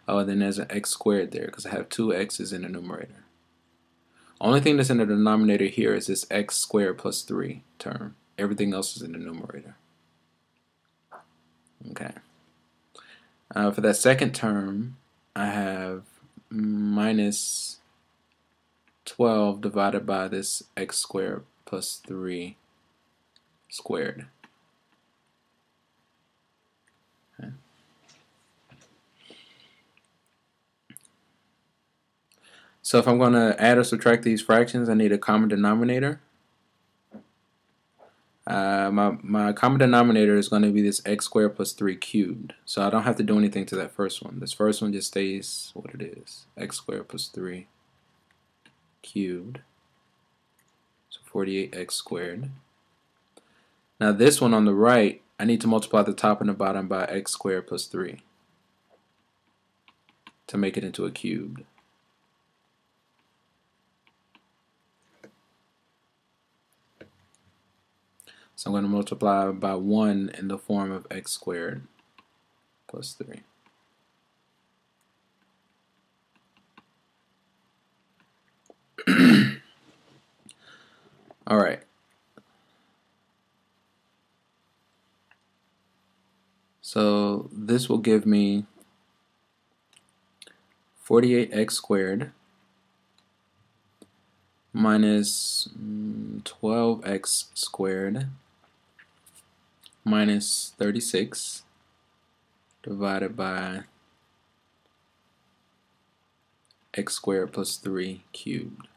Oh, and then there's an x squared there because I have two x's in the numerator. Only thing that's in the denominator here is this x squared plus 3 term. Everything else is in the numerator. Okay. For that second term, I have minus 12 divided by this x squared plus 3 squared. Okay. So if I'm going to add or subtract these fractions, I need a common denominator. My common denominator is going to be this x squared plus 3 cubed. So I don't have to do anything to that first one. This first one just stays what it is. X squared plus 3 cubed. So 48x squared. Now this one on the right, I need to multiply the top and the bottom by x squared plus 3 to make it into a cubed. So I'm going to multiply by 1 in the form of x squared plus 3. All right. So this will give me 48x squared minus 12x squared minus 36 divided by x squared plus 3 cubed.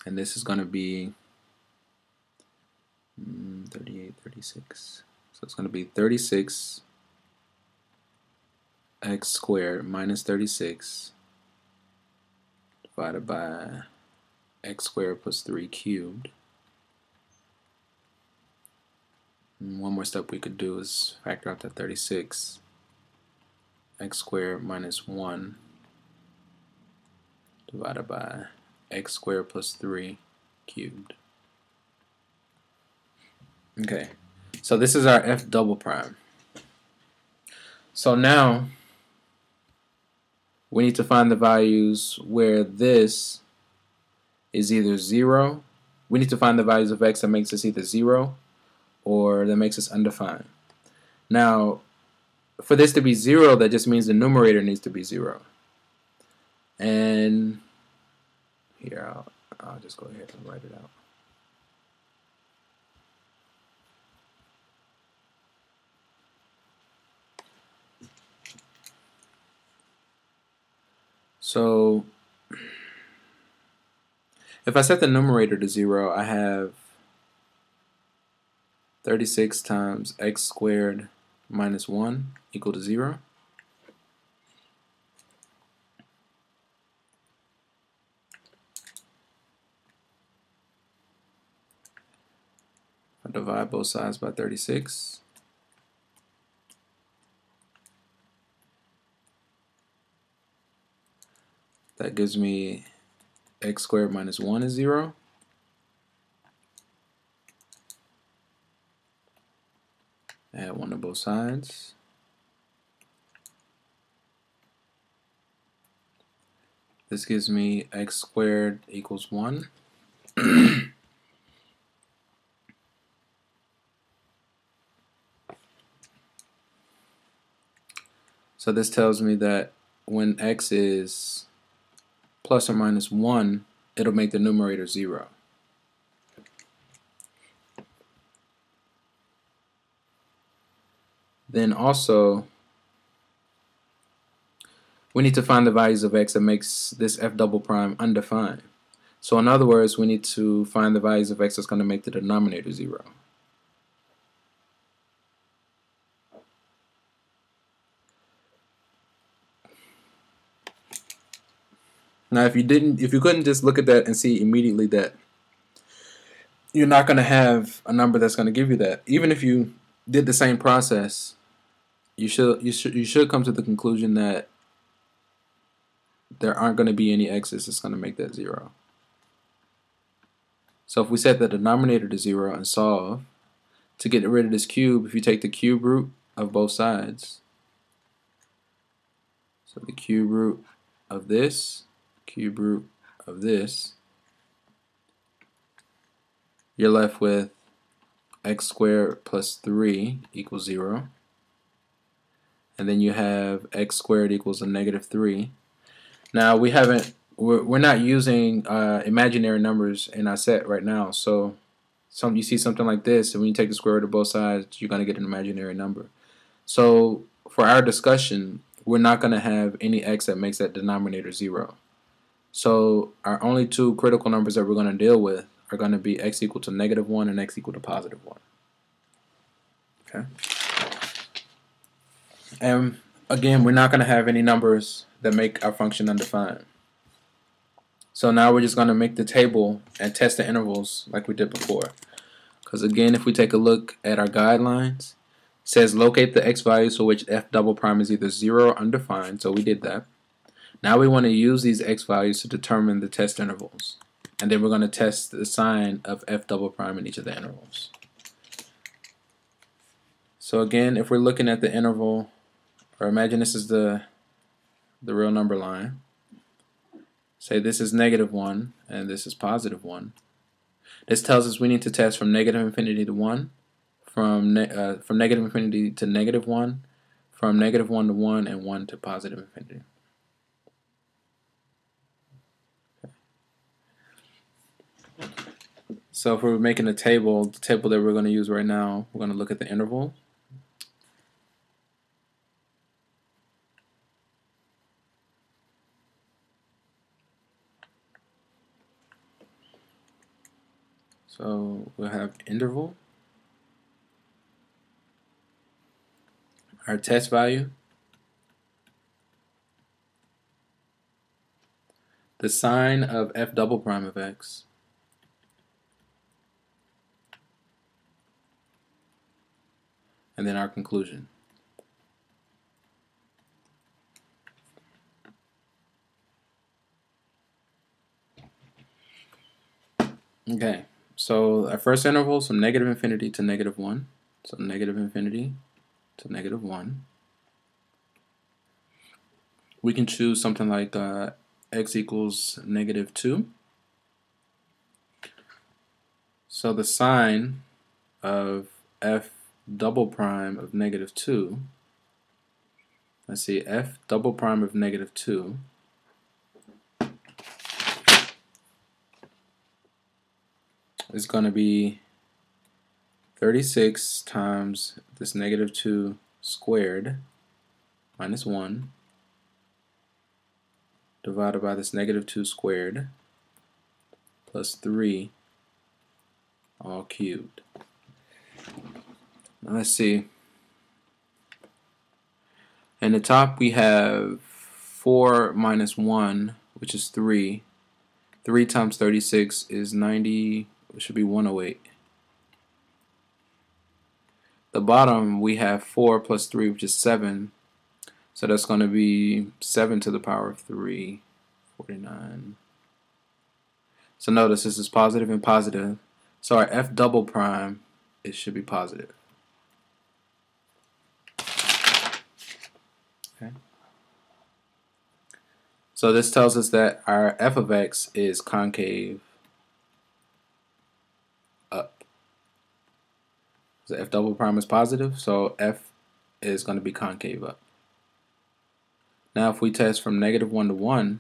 And this is going to be 38, 36. So it's going to be 36 x squared minus 36 divided by x squared plus 3 cubed. And one more step we could do is factor out that 36. X squared minus 1 divided by x squared plus 3 cubed. Okay, so this is our f double prime. So now we need to find the values where this is either 0. We need to find the values of x that makes us either 0 or that makes us undefined. Now, for this to be 0, that just means the numerator needs to be 0. And here, I'll just go ahead and write it out. So if I set the numerator to 0, I have 36 times x squared minus 1 equal to 0. I divide both sides by 36. That gives me x squared minus 1 is 0. Add 1 to both sides. This gives me x squared equals 1. So this tells me that when x is plus or minus 1, it'll make the numerator 0. Then also, we need to find the values of x that makes this f double prime undefined. So in other words, we need to find the values of x that's going to make the denominator 0. Now, if you couldn't just look at that and see immediately that you're not going to have a number that's going to give you that, even if you did the same process, you should come to the conclusion that there aren't going to be any x's that's going to make that 0. So if we set the denominator to 0 and solve, to get rid of this cube, if you take the cube root of both sides. So the cube root of this, cube root of this, you're left with x squared plus 3 equals 0. And then you have x squared equals a negative 3. Now we're not using imaginary numbers in our set right now. So you see something like this, and when you take the square root of both sides, you're going to get an imaginary number. So for our discussion, we're not going to have any x that makes that denominator 0. So our only two critical numbers that we're going to deal with are going to be x equal to negative 1 and x equal to positive 1. Okay. And again, we're not going to have any numbers that make our function undefined. So now we're just going to make the table and test the intervals like we did before. Because again, if we take a look at our guidelines, it says locate the x values for which f double prime is either 0 or undefined. So we did that. Now we want to use these x values to determine the test intervals. And then we're going to test the sign of f double prime in each of the intervals. So again, if we're looking at the interval, or imagine this is the real number line. Say this is negative 1 and this is positive 1. This tells us we need to test from negative infinity to 1, from negative infinity to negative 1, from negative 1 to 1, and 1 to positive infinity. Okay. So if we're making a table, the table that we're going to use right now, we're going to look at the interval. So we'll have interval, our test value, the sign of f double prime of x, and then our conclusion. Okay, so our first interval is from negative infinity to negative 1. So negative infinity to negative 1. We can choose something like x equals negative 2. So the sign of f double prime of negative 2, let's see, f double prime of negative 2 is going to be 36 times this negative 2 squared minus 1 divided by this negative 2 squared plus 3 all cubed. Now let's see. In the top we have 4 minus 1, which is 3. 3 times 36 is 90, it should be 108. The bottom we have 4 plus 3, which is 7. So that's going to be 7 to the power of 3, 49. So notice this is positive and positive. So our f double prime, it should be positive. Okay. So this tells us that our f of x is concave up. So f double prime is positive, so f is going to be concave up. Now if we test from negative 1 to 1,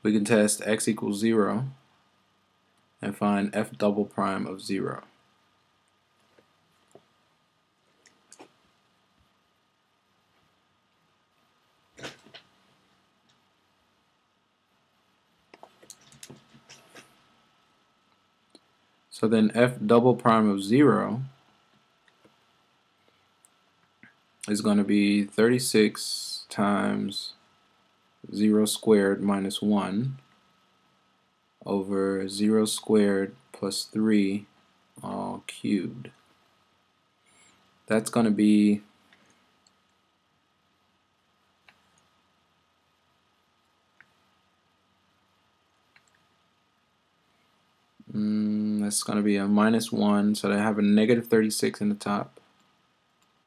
we can test x equals 0 and find f double prime of 0. So then f double prime of 0 is going to be 36 times 0 squared minus 1 over 0 squared plus 3 all cubed. That's going to be that's going to be a minus 1, so I have a negative 36 in the top.